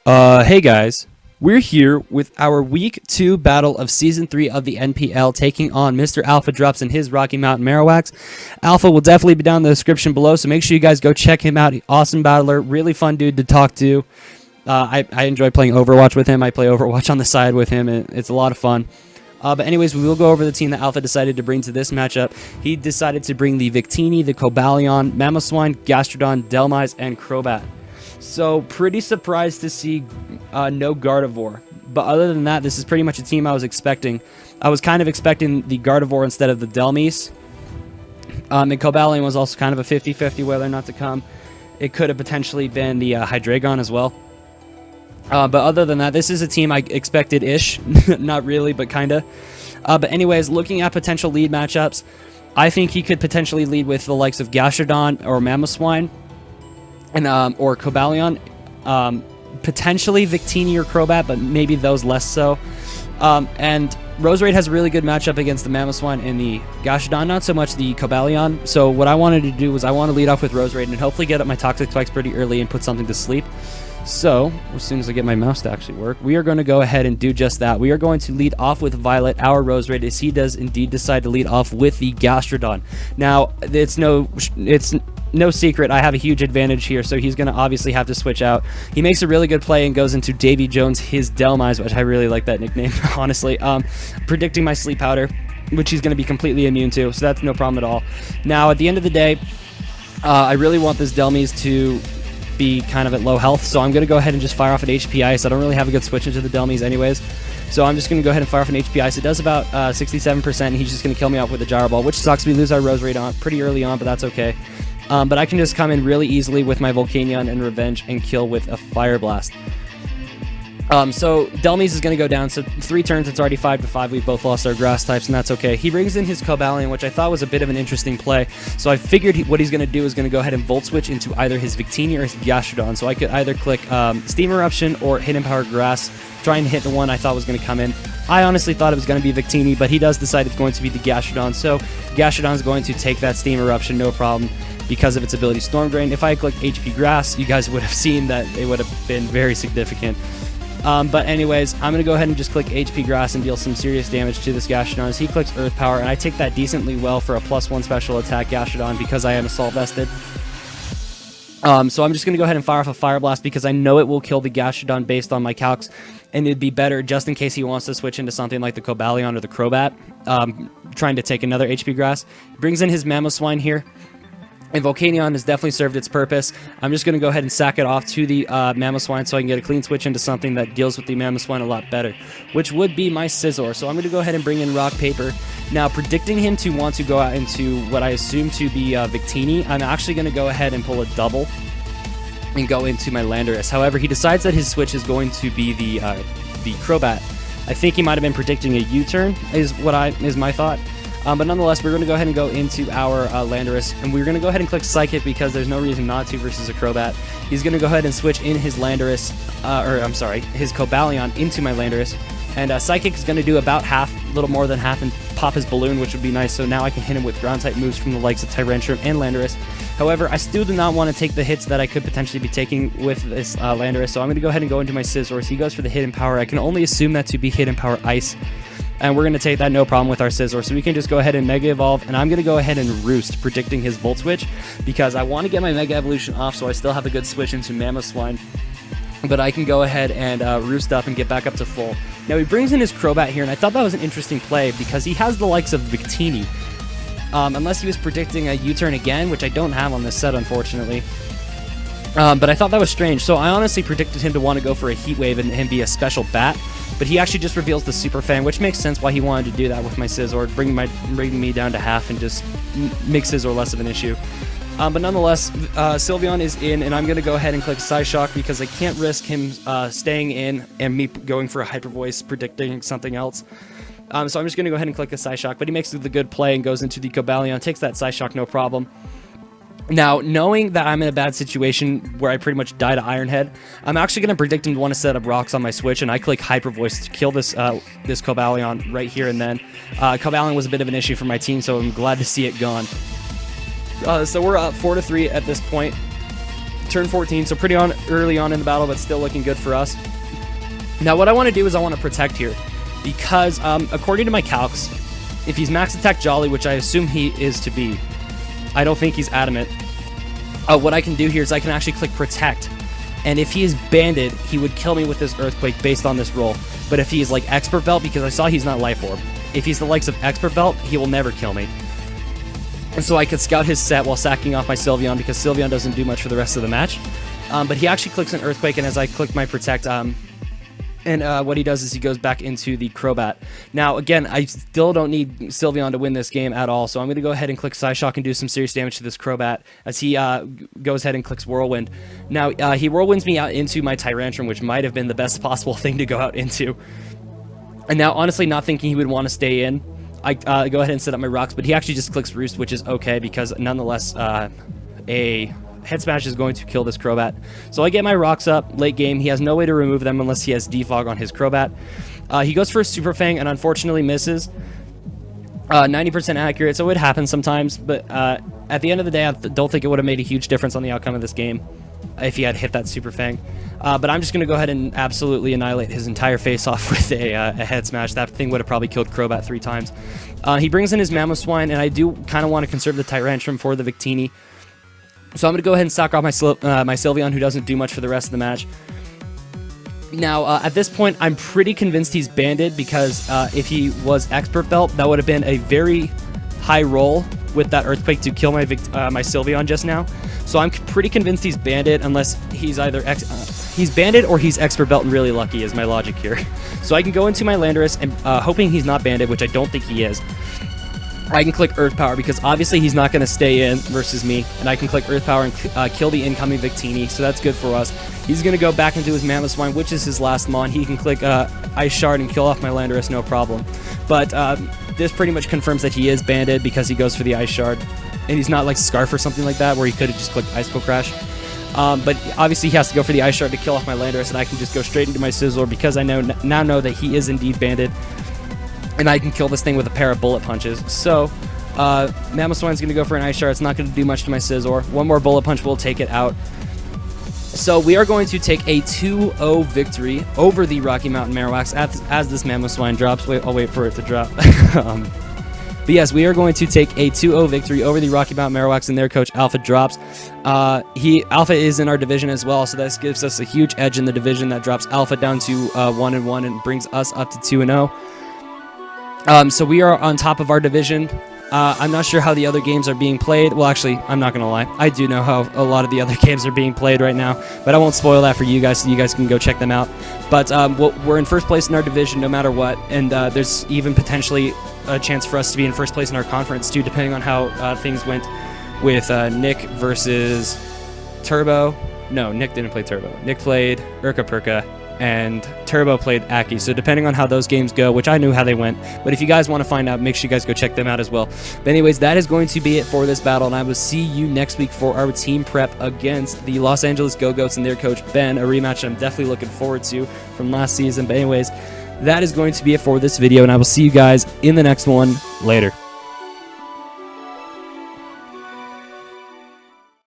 Hey guys, we're here with our week 2 battle of season 3 of the NPL, taking on Mr. AlphaDrops and his Rocky Mountain Marowaks. Alpha will definitely be down in the description below, so make sure you guys go check him out. Awesome battler, really fun dude to talk to. I enjoy playing Overwatch with him. I play Overwatch on the side with him, and it's a lot of fun. But anyways, we will go over the team that Alpha decided to bring to this matchup. He decided to bring the Victini, the Cobalion, Mamoswine, Gastrodon, Dhelmise, and Crobat. So pretty surprised to see no Gardevoir. But other than that, this is pretty much a team I was expecting. I was kind of expecting the Gardevoir instead of the Dhelmise. And Cobalion was also kind of a 50-50 whether or not to come. It could have potentially been the Hydreigon as well. But other than that, this is a team I expected-ish. Not really, but kind of. But anyways, looking at potential lead matchups, I think he could potentially lead with the likes of Gastrodon or Mamoswine. And, or Cobalion, potentially Victini or Crobat, but maybe those less so. And Roserade has a really good matchup against the Mamoswine and the Gastrodon, not so much the Cobalion. So what I wanted to do was I want to lead off with Roserade and hopefully get up my Toxic Spikes pretty early and put something to sleep. So, as soon as I get my mouse to actually work, we are going to go ahead and do just that. We are going to lead off with Violet, our Roserade, as he does indeed decide to lead off with the Gastrodon. Now, it's no secret, I have a huge advantage here, so he's going to obviously have to switch out. He makes a really good play and goes into Davy Jones, his Dhelmise, which I really like that nickname, honestly. Predicting my Sleep Powder, which he's going to be completely immune to, so that's no problem at all. Now, at the end of the day, I really want this Dhelmise to be kind of at low health, so I'm going to go ahead and just fire off an HP Ice. I don't really have a good switch into the Dhelmise anyways, so I'm just going to go ahead and fire off an HP Ice. It does about 67%, and he's just going to kill me off with a Gyro Ball, which sucks. We lose our Roserade on pretty early on, but that's okay. But I can just come in really easily with my Volcanion and Revenge and kill with a Fire Blast. So Dhelmise is going to go down, so 3 turns, it's already 5-5. We've both lost our grass types, and that's okay. He brings in his Cobalion, which I thought was a bit of an interesting play, so I figured what he's going to do is going to go ahead and Volt Switch into either his Victini or his Gastrodon, so I could either click Steam Eruption or Hidden Power Grass, trying to hit the one I thought was going to come in. I honestly thought it was going to be Victini, but he does decide it's going to be the Gastrodon, so Gastrodon is going to take that Steam Eruption, no problem, because of its ability Storm Drain. If I clicked HP Grass, you guys would have seen that it would have been very significant. But anyways, I'm going to go ahead and just click HP Grass and deal some serious damage to this Gastrodon as he clicks Earth Power, and I take that decently well for a +1 special attack Gastrodon because I am Assault Vested. So I'm just going to go ahead and fire off a Fire Blast because I know it will kill the Gastrodon based on my calcs, and it'd be better just in case he wants to switch into something like the Cobalion or the Crobat, trying to take another HP Grass. Brings in his Mamoswine here. And Volcanion has definitely served its purpose. I'm just going to go ahead and sack it off to the Mamoswine so I can get a clean switch into something that deals with the Mamoswine a lot better, which would be my Scizor. So I'm going to go ahead and bring in Rock Paper. Now, predicting him to want to go out into what I assume to be Victini, I'm actually going to go ahead and pull a double and go into my Landorus. However, he decides that his switch is going to be the Crobat. I think he might have been predicting a U-turn, is my thought. But nonetheless, we're going to go ahead and go into our Landorus, and we're going to go ahead and click Psychic because there's no reason not to versus a Crobat. He's going to go ahead and switch in his Landorus, his Cobalion into my Landorus, and Psychic is going to do about half, a little more than half, and pop his Balloon, which would be nice, so now I can hit him with Ground-type moves from the likes of Tyrantrum and Landorus. However, I still do not want to take the hits that I could potentially be taking with this Landorus, so I'm going to go ahead and go into my Scizor. So he goes for the Hidden Power. I can only assume that to be Hidden Power Ice. And we're going to take that no problem with our Scizor, so we can just go ahead and Mega Evolve, and I'm going to go ahead and Roost, predicting his Volt Switch, because I want to get my Mega Evolution off so I still have a good switch into Mamoswine, but I can go ahead and Roost up and get back up to full. Now he brings in his Crobat here, and I thought that was an interesting play, because he has the likes of Victini, unless he was predicting a U-turn again, which I don't have on this set, unfortunately. But I thought that was strange, so I honestly predicted him to want to go for a Heat Wave and him be a special bat, but he actually just reveals the Super Fan, which makes sense why he wanted to do that with my Scizor, bring me down to half and just make Scizor less of an issue. But nonetheless, Sylveon is in, and I'm going to go ahead and click Psyshock because I can't risk him staying in and me going for a Hyper Voice predicting something else. So I'm just going to go ahead and click a Psyshock, but he makes the good play and goes into the Cobalion, takes that Psyshock no problem. Now, knowing that I'm in a bad situation where I pretty much die to Iron Head, I'm actually going to predict him to want to set up rocks on my Switch, and I click Hyper Voice to kill this this Cobalion right here and then. Cobalion was a bit of an issue for my team, so I'm glad to see it gone. So we're up 4-3 at this point. turn 14, so pretty early on in the battle, but still looking good for us. Now, what I want to do is I want to protect here, because according to my calcs, if he's max attack Jolly, which I assume he is to be, I don't think he's adamant. What I can do here is I can actually click protect, and if he is banded, he would kill me with this earthquake based on this roll. But if he is like expert belt, because I saw he's not life orb, if he's the likes of expert belt, he will never kill me. And so I could scout his set while sacking off my Sylveon, because Sylveon doesn't do much for the rest of the match. But he actually clicks an earthquake, and as I click my protect, what he does is he goes back into the Crobat. Now, again, I still don't need Sylveon to win this game at all, so I'm going to go ahead and click Psyshock and do some serious damage to this Crobat as he goes ahead and clicks Whirlwind. Now, he Whirlwinds me out into my Tyrantrum, which might have been the best possible thing to go out into. And now, honestly, not thinking he would want to stay in, I go ahead and set up my rocks, but he actually just clicks Roost, which is okay, because nonetheless, a Head Smash is going to kill this Crobat. So I get my rocks up late game. He has no way to remove them unless he has Defog on his Crobat. He goes for a Super Fang and unfortunately misses. 90% accurate, so it happens sometimes, but at the end of the day, I don't think it would have made a huge difference on the outcome of this game if he had hit that Super Fang. But I'm just going to go ahead and absolutely annihilate his entire face off with a Head Smash. That thing would have probably killed Crobat 3 times. He brings in his Mamoswine, and I do kind of want to conserve the Tyrantrum for the Victini. So I'm going to go ahead and stock off my Sylveon, who doesn't do much for the rest of the match. Now, at this point, I'm pretty convinced he's banded, because if he was Expert Belt, that would have been a very high roll with that Earthquake to kill my Sylveon just now. So I'm pretty convinced he's banded, unless he's either he's banded or he's Expert Belt and really lucky is my logic here. So I can go into my Landorus and hoping he's not banded, which I don't think he is. I can click Earth Power, because obviously he's not going to stay in versus me, and I can click Earth Power and kill the incoming Victini, so that's good for us. He's going to go back into his Mamoswine, which is his last Mon. He can click Ice Shard and kill off my Landorus, no problem. But this pretty much confirms that he is banded, because he goes for the Ice Shard, and he's not like Scarf or something like that, where he could have just clicked Ice Cold Crash. But obviously he has to go for the Ice Shard to kill off my Landorus, and I can just go straight into my Scizor, because I now know that he is indeed banded. And I can kill this thing with a pair of Bullet Punches. So, Mamoswine's going to go for an Ice Shard. It's not going to do much to my Scizor. One more Bullet Punch will take it out. So, we are going to take a 2-0 victory over the Rocky Mountain Marowaks as this Mamoswine drops. Wait, I'll wait for it to drop. But yes, we are going to take a 2-0 victory over the Rocky Mountain Marowaks and their coach, AlphaDrops. Alpha is in our division as well, so this gives us a huge edge in the division. That drops Alpha down to 1-1 and brings us up to 2-0. So we are on top of our division. I'm not sure how the other games are being played. Well, actually, I'm not going to lie. I do know how a lot of the other games are being played right now, but I won't spoil that for you guys, so you guys can go check them out. But we're in first place in our division no matter what, and there's even potentially a chance for us to be in first place in our conference, too, depending on how things went with Nick versus Turbo. No, Nick didn't play Turbo. Nick played Urka Perka, and Turbo played Aki. So depending on how those games go, which I knew how they went, but if you guys want to find out, make sure you guys go check them out as well. But anyways, that is going to be it for this battle, and I will see you next week for our team prep against the Los Angeles Gogoats and their coach, Ben, a rematch I'm definitely looking forward to from last season. But anyways, that is going to be it for this video, and I will see you guys in the next one. Later.